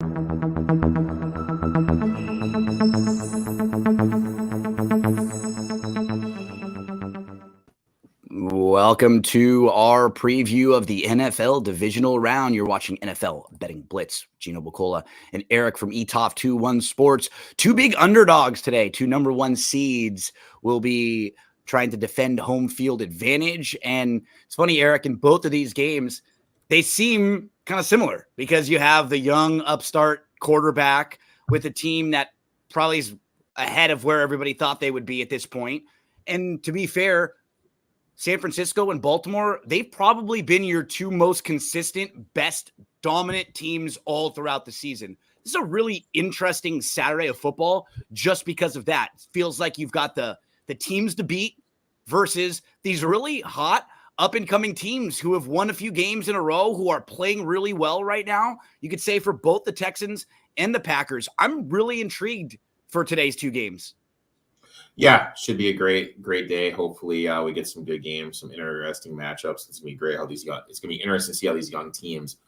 Welcome to our preview of the NFL Divisional Round. You're watching NFL Betting Blitz. Gino Bucola and Erik from ETOF 21 Sports. Two big underdogs today. Two number one seeds will be trying to defend home field advantage. And it's funny, Erik, in both of these games, they seem kind of similar because you have the young upstart quarterback with a team that probably is ahead of where everybody thought they would be at this point. And to be fair, San Francisco and Baltimore, they've probably been your two most consistent, best dominant teams all throughout the season. This is a really interesting Saturday of football just because of that. It feels like you've got the teams to beat versus these really hot up-and-coming teams who have won a few games in a row, who are playing really well right now. You could say for both the Texans and the Packers. I'm really intrigued for today's two games. Yeah, should be a great day. Hopefully, we get some good games, some interesting matchups. It's gonna be great it's gonna be interesting to see how these young teams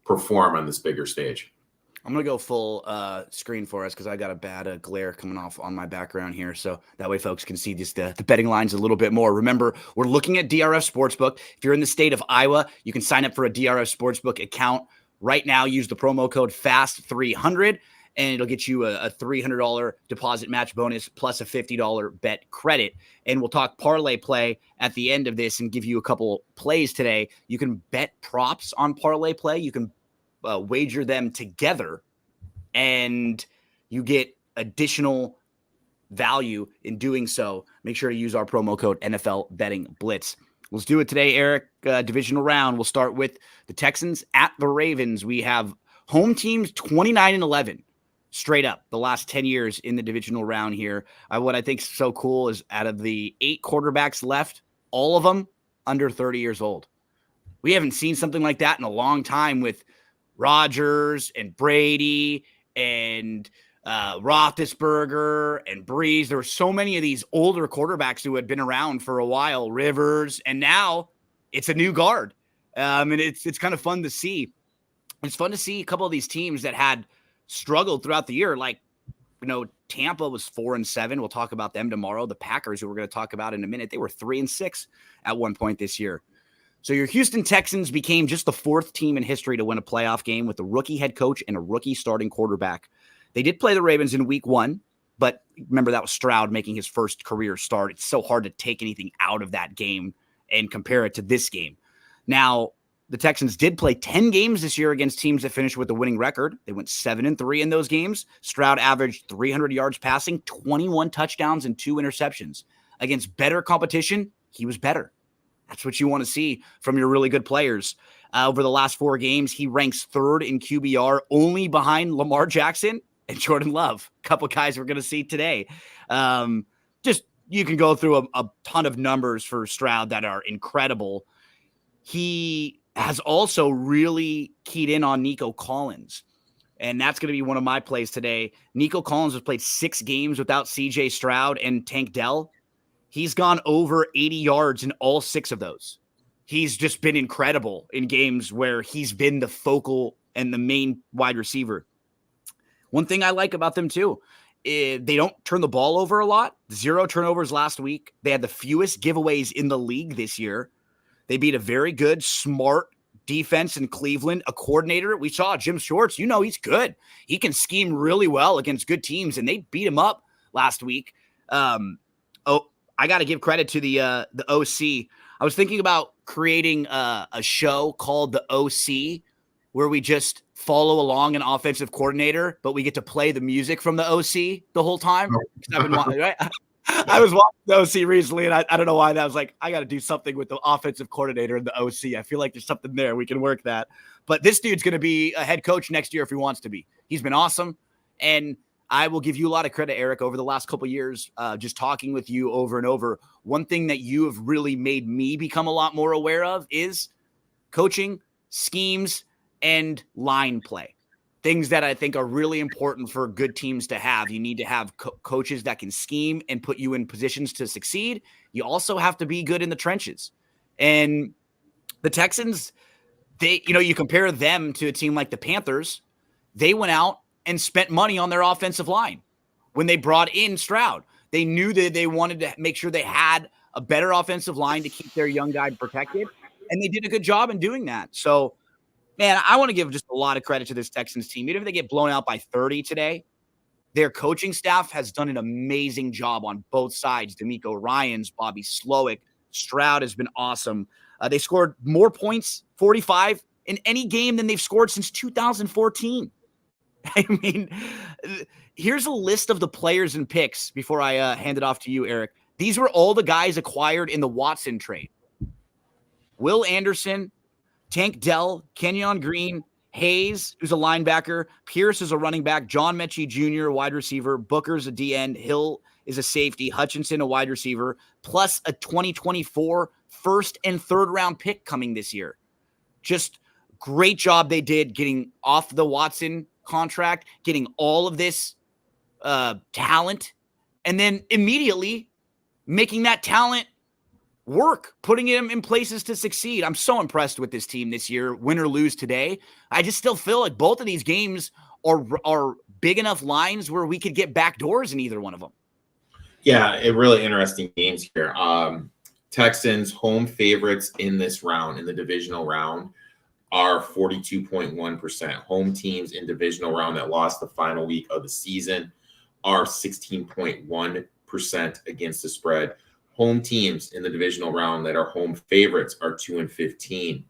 perform on this bigger stage. I'm gonna go full screen for us because I got a bad glare coming off on my background here, so that way folks can see just the betting lines a little bit more. Remember, we're looking at DRF Sportsbook. If you're in the state of Iowa, you can sign up for a DRF Sportsbook account right now. Use the promo code FAST300. And it'll get you a $300 deposit match bonus plus a $50 bet credit. And we'll talk parlay play at the end of this and give you a couple plays today. You can bet props on parlay play. You can wager them together, and you get additional value in doing so. Make sure to use our promo code NFL Betting Blitz. Let's do it today, Erik. Divisional round. We'll start with the Texans at the Ravens. We have home teams 29-11. Straight up the last 10 years in the divisional round here. What I think is so cool is out of the 8 quarterbacks left, all of them under 30 years old. We haven't seen something like that in a long time with Rodgers and Brady and Roethlisberger and Breeze. There were so many of these older quarterbacks who had been around for a while, Rivers, and now it's a new guard. And it's kind of fun to see. It's fun to see a couple of these teams that had struggled throughout the year. Like, Tampa was 4-7. We'll talk about them tomorrow. The Packers, who we're going to talk about in a minute, they were 3-6 at one point this year. So your Houston Texans became just the 4th team in history to win a playoff game with a rookie head coach and a rookie starting quarterback. They did play the Ravens in week 1, but remember that was Stroud making his first career start. It's so hard to take anything out of that game and compare it to this game. Now, the Texans did play 10 games this year against teams that finished with a winning record. They went 7-3 in those games. Stroud averaged 300 yards passing, 21 touchdowns, and 2 interceptions. Against better competition, he was better. That's what you want to see from your really good players. Over the last 4 games, he ranks 3rd in QBR, only behind Lamar Jackson and Jordan Love. A couple guys we're going to see today. You can go through a ton of numbers for Stroud that are incredible. He has also really keyed in on Nico Collins. And that's going to be one of my plays today. Nico Collins has played 6 games without CJ Stroud and Tank Dell. He's gone over 80 yards in all 6 of those. He's just been incredible in games where he's been the focal and the main wide receiver. One thing I like about them too, they don't turn the ball over a lot. 0 turnovers last week. They had the fewest giveaways in the league this year. They beat a very good, smart defense in Cleveland, a coordinator. We saw Jim Schwartz. He's good. He can scheme really well against good teams, and they beat him up last week. I got to give credit to the OC. I was thinking about creating a show called the OC where we just follow along an offensive coordinator, but we get to play the music from the OC the whole time. I've been watching, right? I was watching the OC recently, and I don't know why. That was like, I got to do something with the offensive coordinator and the OC. I feel like there's something there. We can work that. But this dude's going to be a head coach next year if he wants to be. He's been awesome. And I will give you a lot of credit, Erik, over the last couple of years, just talking with you over and over. One thing that you have really made me become a lot more aware of is coaching, schemes, and line play. Things that I think are really important for good teams to have. You need to have coaches that can scheme and put you in positions to succeed. You also have to be good in the trenches. And the Texans, you compare them to a team like the Panthers, they went out and spent money on their offensive line when they brought in Stroud. They knew that they wanted to make sure they had a better offensive line to keep their young guy protected, and they did a good job in doing that. So, man, I want to give just a lot of credit to this Texans team. Even if they get blown out by 30 today, their coaching staff has done an amazing job on both sides. D'Amico Ryans, Bobby Slowick, Stroud has been awesome. They scored more points, 45, in any game than they've scored since 2014. I mean, here's a list of the players and picks before I hand it off to you, Eric. These were all the guys acquired in the Watson trade. Will Anderson, Tank Dell, Kenyon Green, Hayes, who's a linebacker, Pierce is a running back, John Mechie Jr., wide receiver, Booker's a DN, Hill is a safety, Hutchinson a wide receiver, plus a 2024 first and third round pick coming this year. Just great job they did getting off the Watson contract, getting all of this talent, and then immediately making that talent work, putting him in places to succeed. I'm so impressed with this team this year, win or lose today. I just still feel like both of these games are big enough lines where we could get back doors in either one of them. Yeah, really interesting games here. Texans home favorites in this round, in the divisional round, are 42.1%. Home teams in divisional round that lost the final week of the season are 16.1% against the spread. Home teams in the divisional round that are home favorites are 2-15,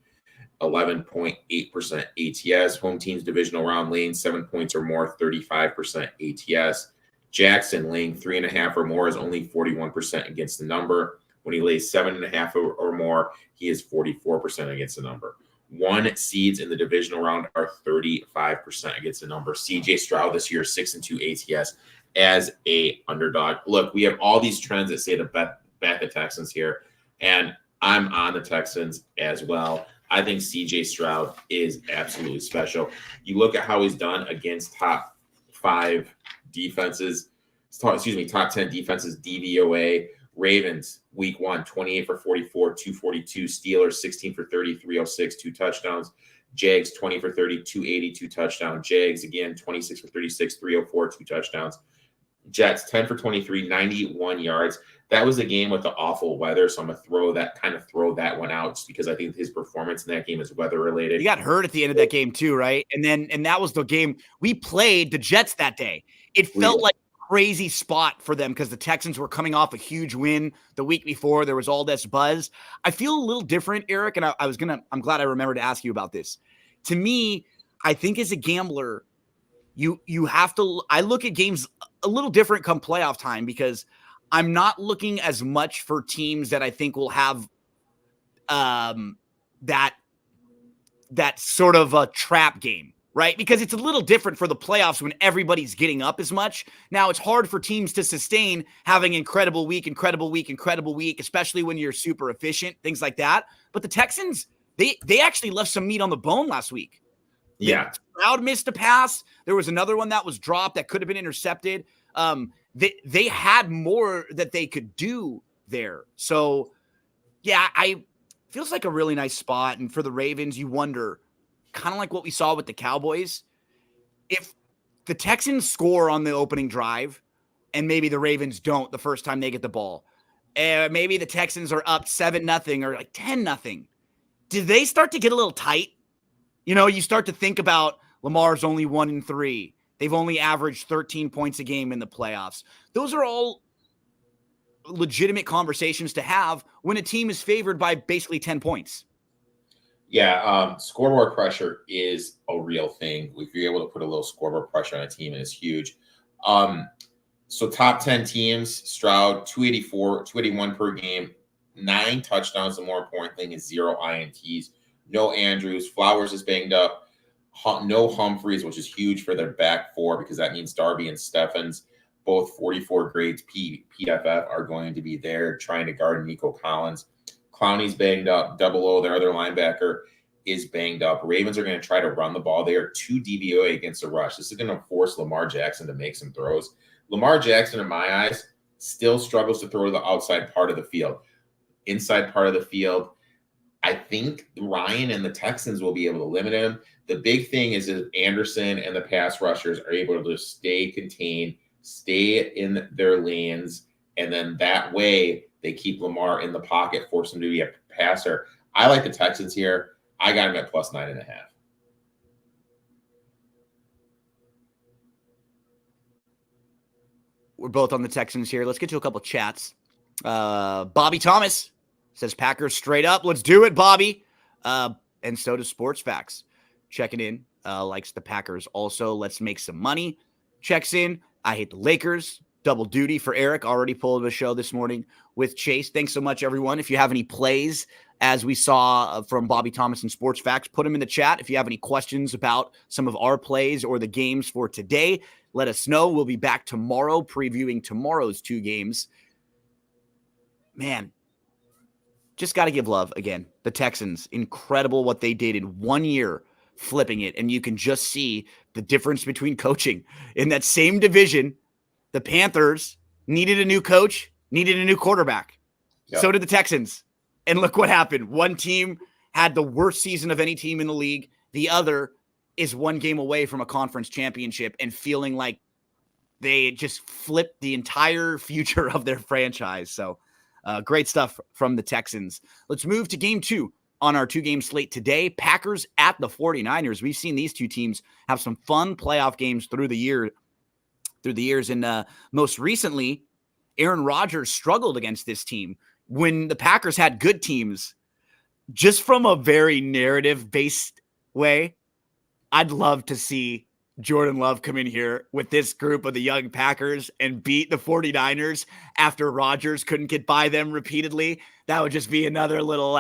11.8% ATS. Home teams divisional round laying 7 points or more, 35% ATS. Jackson laying 3.5 or more is only 41% against the number. When he lays 7.5 or more, he is 44% against the number. One seeds in the divisional round are 35% against the number. CJ Stroud this year, 6-2 ATS as a underdog. Look, we have all these trends that say to bet the Texans here, and I'm on the Texans as well. I think CJ Stroud is absolutely special. You look at how he's done against top 10 defenses, DVOA. Ravens, week 1, 28 for 44, 242. Steelers, 16 for 30, 306, 2 touchdowns. Jags, 20 for 30, 280, 2 touchdowns. Jags, again, 26 for 36, 304, 2 touchdowns. Jets, 10 for 23, 91 yards. That was a game with the awful weather, so I'm going to throw that one out just because I think his performance in that game is weather-related. He got hurt at the end of that game too, right? And that was the game. We played the Jets that day. It felt like crazy spot for them because the Texans were coming off a huge win the week before. There was all this buzz. I feel a little different, Eric, and I'm glad I remembered to ask you about this. To me, I think as a gambler, you have to, I look at games a little different come playoff time because I'm not looking as much for teams that I think will have that sort of a trap game. Right? Because it's a little different for the playoffs when everybody's getting up as much. Now, it's hard for teams to sustain having incredible week, especially when you're super efficient, things like that. But the Texans, they actually left some meat on the bone last week. Yeah. Stroud missed a pass. There was another one that was dropped that could have been intercepted. They had more that they could do there. So, yeah, feels like a really nice spot. And for the Ravens, you wonder, kind of like what we saw with the Cowboys, if the Texans score on the opening drive and maybe the Ravens don't the first time they get the ball, maybe the Texans are up 7-0 or like 10-0. Do they start to get a little tight? You know, you start to think about Lamar's only 1-3. They've only averaged 13 points a game in the playoffs. Those are all legitimate conversations to have when a team is favored by basically 10 points. Yeah, scoreboard pressure is a real thing. If you're able to put a little scoreboard pressure on a team, it is huge. So top 10 teams, Stroud, 284, 281 per game, 9 touchdowns. The more important thing is 0 INTs. No Andrews. Flowers is banged up. No Humphreys, which is huge for their back four because that means Darby and Steffens, both 44 grades PFF, are going to be there trying to guard Nico Collins. Clowney's banged up. Double O, their other linebacker, is banged up. Ravens are going to try to run the ball. They are 2 DVOA against the rush. This is going to force Lamar Jackson to make some throws. Lamar Jackson, in my eyes, still struggles to throw to the outside part of the field. Inside part of the field, I think Ryan and the Texans will be able to limit him. The big thing is that Anderson and the pass rushers are able to just stay contained, stay in their lanes, and then that way they keep Lamar in the pocket, force him to be a passer. I like the Texans here. I got him at plus 9.5. We're both on the Texans here. Let's get to a couple chats. Bobby Thomas says Packers straight up. Let's do it, Bobby. And so does Sports Facts. Checking in. Likes the Packers also. Let's make some money. Checks in. I hate the Lakers. Double duty for Eric. Already pulled a show this morning with Chase. Thanks so much, everyone. If you have any plays, as we saw from Bobby Thomas and Sports Facts, put them in the chat. If you have any questions about some of our plays or the games for today, let us know. We'll be back tomorrow previewing tomorrow's 2 games. Man, just got to give love again. The Texans, incredible what they did in 1 year, flipping it. And you can just see the difference between coaching. In that same division, the Panthers needed a new coach, needed a new quarterback. Yep. So did the Texans. And look what happened. One team had the worst season of any team in the league. The other is 1 game away from a conference championship and feeling like they just flipped the entire future of their franchise. So great stuff from the Texans. Let's move to game 2 on our 2-game slate today. Packers at the 49ers. We've seen these 2 teams have some fun playoff games through the years. And most recently, Aaron Rodgers struggled against this team when the Packers had good teams. Just from a very narrative-based way, I'd love to see Jordan Love come in here with this group of the young Packers and beat the 49ers after Rodgers couldn't get by them repeatedly. That would just be another little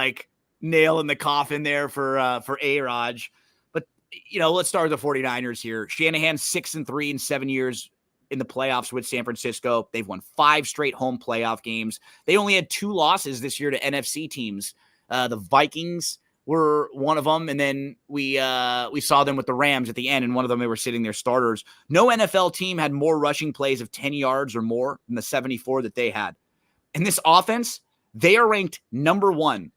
nail in the coffin there for A-Raj. But, let's start with the 49ers here. Shanahan 6-3 in 7 years in the playoffs with San Francisco. They've won 5 straight home playoff games. They only had 2 losses this year to NFC teams. The Vikings were one of them, and then we saw them with the Rams at the end, and one of them they were sitting their starters. No NFL team had more rushing plays of 10 yards or more than the 74 that they had. And this offense, they are ranked number 1.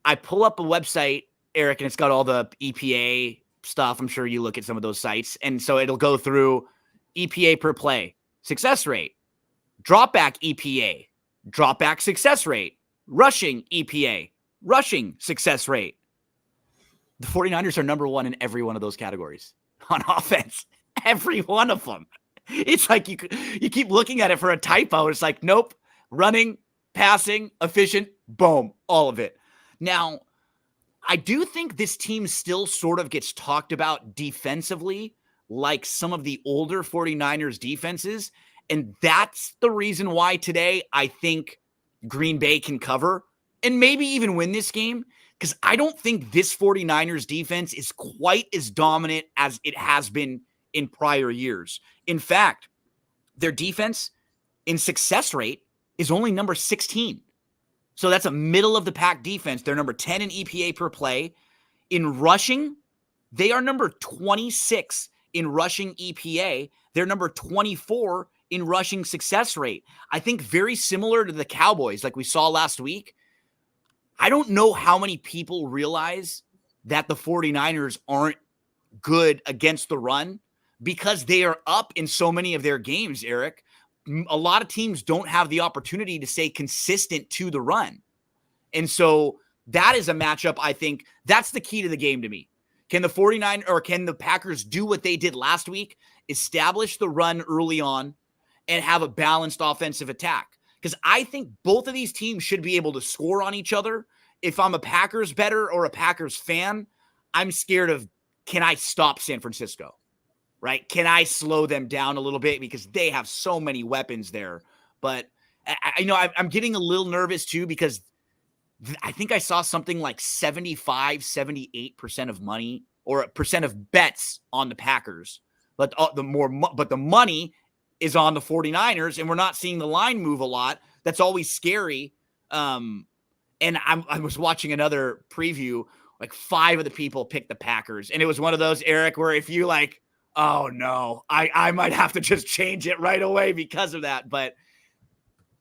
I pull up a website, Eric, and it's got all the EPA stuff. I'm sure you look at some of those sites, and so it'll go through EPA per play, success rate, drop back EPA, drop back success rate, rushing EPA, rushing success rate. The 49ers are number 1 in every one of those categories on offense. Every one of them. It's like you keep looking at it for a typo. It's like, nope, running, passing, efficient, boom, all of it. Now, I do think this team still sort of gets talked about defensively like some of the older 49ers defenses. And that's the reason why today I think Green Bay can cover and maybe even win this game, because I don't think this 49ers defense is quite as dominant as it has been in prior years. In fact, their defense in success rate is only number 16. So that's a middle of the pack defense. They're number 10 in EPA per play. In rushing, they are number 26 in rushing EPA. They're number 24 in rushing success rate. I think very similar to the Cowboys, like we saw last week. I don't know how many people realize that the 49ers aren't good against the run because they are up in so many of their games, Eric. A lot of teams don't have the opportunity to stay consistent to the run. And so that is a matchup. I think that's the key to the game to me. Can the Packers do what they did last week, establish the run early on and have a balanced offensive attack? Because I think both of these teams should be able to score on each other. If I'm a Packers bettor or a Packers fan, I'm scared of, can I stop San Francisco? Right? Can I slow them down a little bit? Because they have so many weapons there. But I'm getting a little nervous too, because I think I saw something like 75, 78% of money or percent of bets on the Packers. But the money is on the 49ers, and we're not seeing the line move a lot. That's always scary. And I was watching another preview, like 5 of the people picked the Packers. And it was one of those, Eric, where if you oh no, I might have to just change it right away because of that. But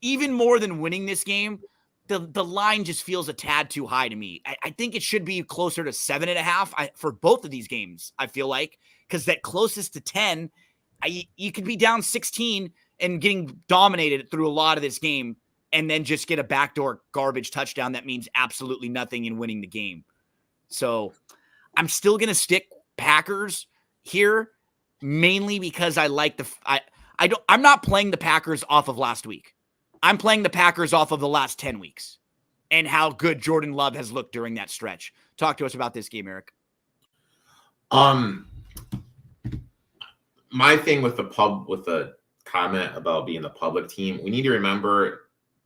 even more than winning this game, the line just feels a tad too high to me. I think it should be closer to 7.5 for both of these games, I feel like, because that closest to 10, you could be down 16 and getting dominated through a lot of this game and then just get a backdoor garbage touchdown that means absolutely nothing in winning the game. So I'm still going to stick Packers here, mainly because I like I'm not playing the Packers off of last week. I'm playing the Packers off of the last 10 weeks and how good Jordan Love has looked during that stretch. Talk to us about this game, Erik. My thing with the comment about being the public team, we need to remember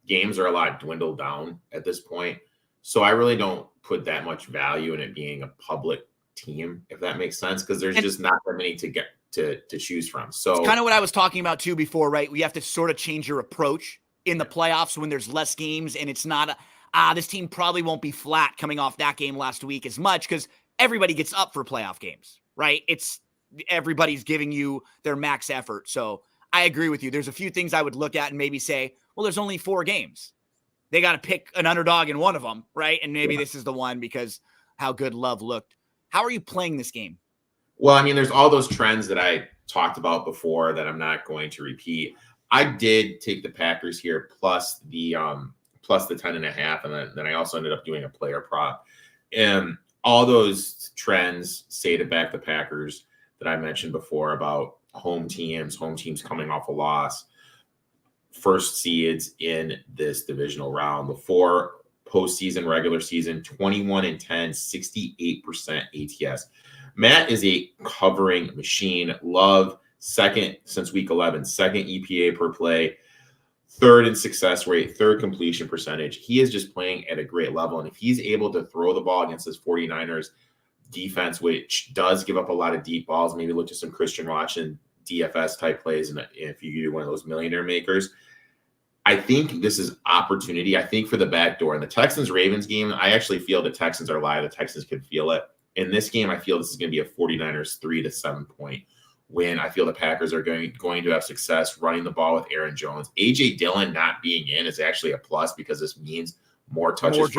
games are a lot dwindled down at this point. So I really don't put that much value in it being a public team, if that makes sense, because there's just not that many to get to choose from. So it's kind of what I was talking about too before, right? We have to sort of change your approach in the playoffs when there's less games and it's not this team probably won't be flat coming off that game last week as much because everybody gets up for playoff games, right? Everybody's giving you their max effort. So I agree with you. There's a few things I would look at and maybe say, well, there's only 4 games. They got to pick an underdog in one of them, right? And maybe this is the one because how good Love looked. How are you playing this game? Well, I mean, there's all those trends that I talked about before that I'm not going to repeat. I did take the Packers here plus the 10.5, and then I also ended up doing a player prop. And all those trends say to back the Packers that I mentioned before about home teams coming off a loss, first seeds in this divisional round. Before postseason, regular season, 21-10, 68% ATS. Matt is a covering machine. Love, second since week 11, second EPA per play, third in success rate, third completion percentage. He is just playing at a great level. And if he's able to throw the ball against this 49ers defense, which does give up a lot of deep balls, maybe look to some Christian Watson DFS type plays, and if you do one of those millionaire makers, I think this is opportunity. I think for the back door. In the Texans-Ravens game, I actually feel the Texans are live. The Texans can feel it. In this game, I feel this is going to be a 49ers 3 to 7 point win. I feel the Packers are going to have success running the ball with Aaron Jones. A.J. Dillon not being in is actually a plus because this means more touches.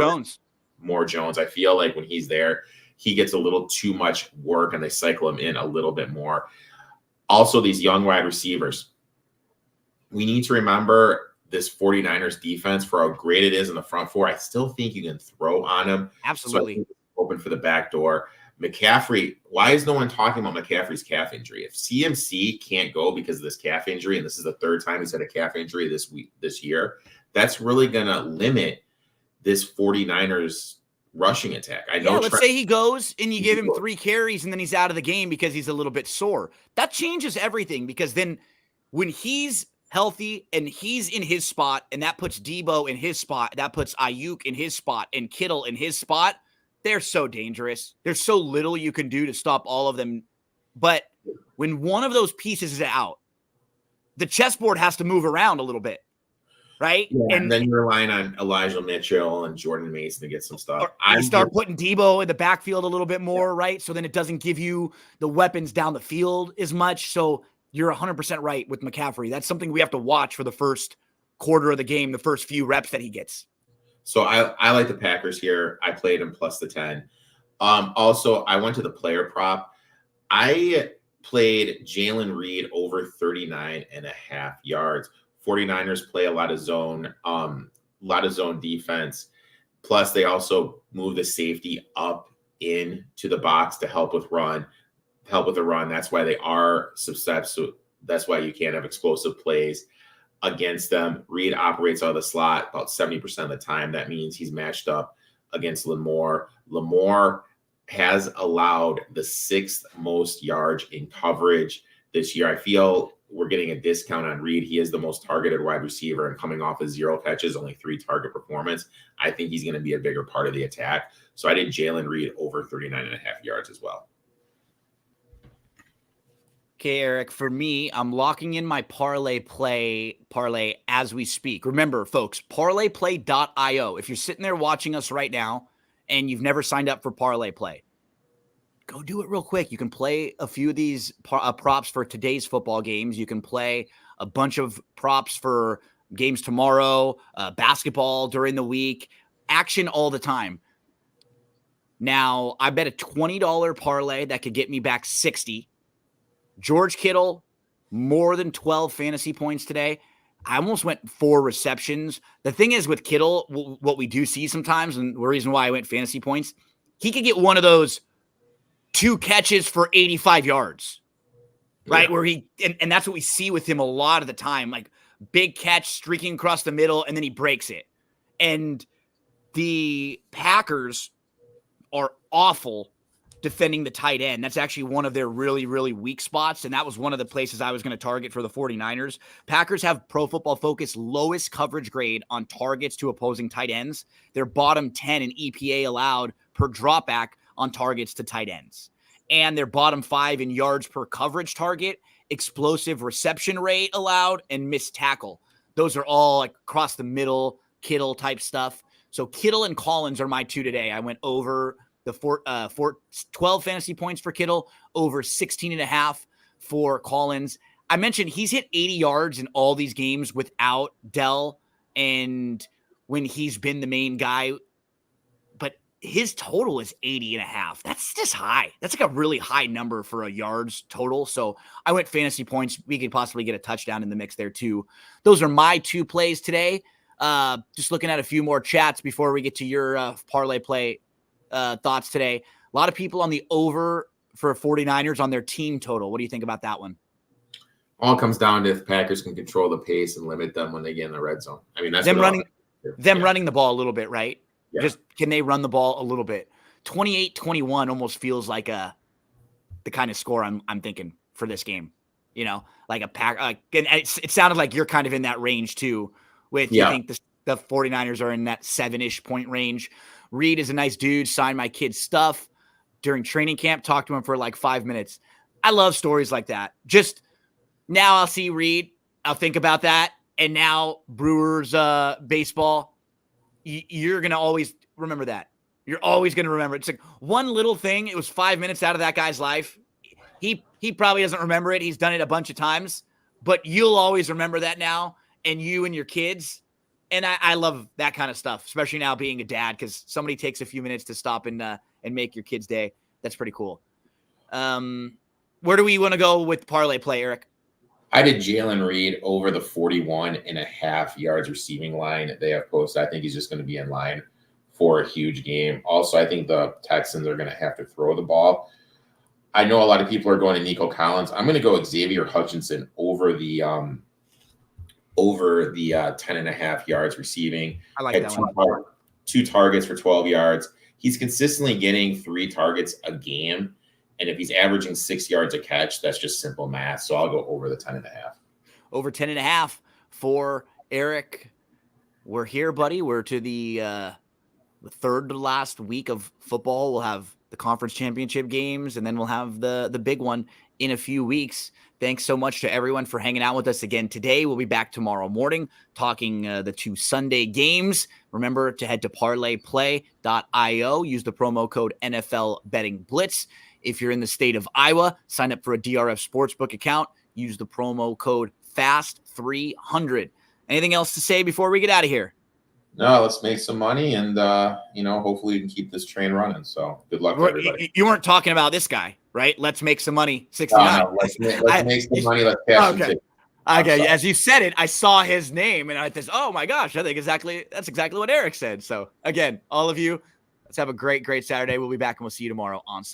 More Jones. I feel like when he's there, he gets a little too much work and they cycle him in a little bit more. Also, these young wide receivers. We need to remember this 49ers defense, for how great it is in the front four. I still think you can throw on him. Absolutely. So open for the back door. McCaffrey, why is no one talking about McCaffrey's calf injury? If CMC can't go because of this calf injury, and this is the third time he's had a calf injury this year, that's really going to limit this 49ers rushing attack. I know. Let's say he goes and you give him 3 carries and then he's out of the game because he's a little bit sore. That changes everything, because then when he's healthy and he's in his spot, and that puts Debo in his spot, that puts Ayuk in his spot and Kittle in his spot, they're so dangerous. There's so little you can do to stop all of them. But when one of those pieces is out, the chessboard has to move around a little bit, right? Yeah, and then you're relying on Elijah Mitchell and Jordan Mason to get some stuff. You start putting Debo in the backfield a little bit more, right? So then it doesn't give you the weapons down the field as much. So you're 100% right with McCaffrey. That's something we have to watch for the first quarter of the game, the first few reps that he gets. So I like the Packers here. I played him plus the 10. Also, I went to the player prop. I played Jalen Reed over 39.5 yards. 49ers play a lot of zone defense. Plus, they also move the safety up into the box to help with the run. That's why they are susceptible. That's why you can't have explosive plays against them. Reed operates out of the slot about 70% of the time. That means he's matched up against Lamore. Lamore has allowed the 6th most yards in coverage this year. I feel we're getting a discount on Reed. He is the most targeted wide receiver, and coming off of 0 catches, only 3 target performance, I think he's going to be a bigger part of the attack. So I did Jalen Reed over 39.5 yards as well. Okay, Erik, for me, I'm locking in my parlay as we speak. Remember, folks, parlayplay.io. If you're sitting there watching us right now and you've never signed up for Parlay Play, go do it real quick. You can play a few of these props for today's football games. You can play a bunch of props for games tomorrow, basketball during the week, action all the time. Now, I bet a $20 parlay that could get me back 60. George Kittle, more than 12 fantasy points today. I almost went 4 receptions. The thing is with Kittle, what we do see sometimes, and the reason why I went fantasy points, he could get one of those 2 catches for 85 yards, right? Where and that's what we see with him a lot of the time, like big catch streaking across the middle, and then he breaks it. And the Packers are awful defending the tight end. That's actually one of their really, really weak spots. And that was one of the places I was going to target for the 49ers. Packers have Pro Football Focus lowest coverage grade on targets to opposing tight ends. They're bottom 10 in EPA allowed per dropback on targets to tight ends. And they're bottom 5 in yards per coverage target, explosive reception rate allowed, and missed tackle. Those are all like across the middle, Kittle type stuff. So Kittle and Collins are my 2 today. I went over the 12 fantasy points for Kittle, over 16.5 for Collins. I mentioned he's hit 80 yards in all these games without Dell and when he's been the main guy, but his total is 80.5. That's just high. That's like a really high number for a yards total. So I went fantasy points. We could possibly get a touchdown in the mix there too. Those are my 2 plays today. Just looking at a few more chats before we get to your parlay play thoughts today. A lot of people on the over for 49ers on their team total. What do you think about that one? All comes down to if Packers can control the pace and limit them when they get in the red zone. I mean, that's them running the ball a little bit, right? Yeah. Just can they run the ball a little bit? 28-21 almost feels like the kind of score I'm thinking for this game. You know, like a pack. And it sounded like you're kind of in that range too. You think the 49ers are in that 7-ish point range. Reed is a nice dude. Signed my kid's stuff during training camp. Talked to him for like 5 minutes. I love stories like that. Just now I'll see Reed. I'll think about that. And now Brewers baseball, you're going to always remember that. You're always going to remember it. It's like one little thing. It was 5 minutes out of that guy's life. He probably doesn't remember it. He's done it a bunch of times. But you'll always remember that now. And you and your kids. And I love that kind of stuff, especially now being a dad, because somebody takes a few minutes to stop and make your kid's day. That's pretty cool. Where do we want to go with parlay play, Eric? I did Jalen Reed over the 41.5 yards receiving line that they have posted. I think he's just going to be in line for a huge game. Also, I think the Texans are going to have to throw the ball. I know a lot of people are going to Nico Collins. I'm going to go Xavier Hutchinson over the 10.5 yards receiving. I like that one. 2 targets for 12 yards. He's consistently getting 3 targets a game. And if he's averaging 6 yards a catch, that's just simple math. So I'll go over the 10.5. Over 10.5 for Eric. We're here, buddy. We're to the third to last week of football. We'll have the conference championship games, and then we'll have the big one in a few weeks. Thanks so much to everyone for hanging out with us again today. We'll be back tomorrow morning talking the 2 Sunday games. Remember to head to parlayplay.io. Use the promo code NFL Betting Blitz. If you're in the state of Iowa, sign up for a DRF Sportsbook account. Use the promo code FAST300. Anything else to say before we get out of here? No, let's make some money and, hopefully we can keep this train running. So good luck to everybody. You weren't talking about this guy, right? Let's make some money. 69. No, let's make some money. Let's cash okay. Okay. As you said it, I saw his name and I thought, oh my gosh, I think that's exactly what Eric said. So again, all of you, let's have a great, great Saturday. We'll be back and we'll see you tomorrow on Sunday.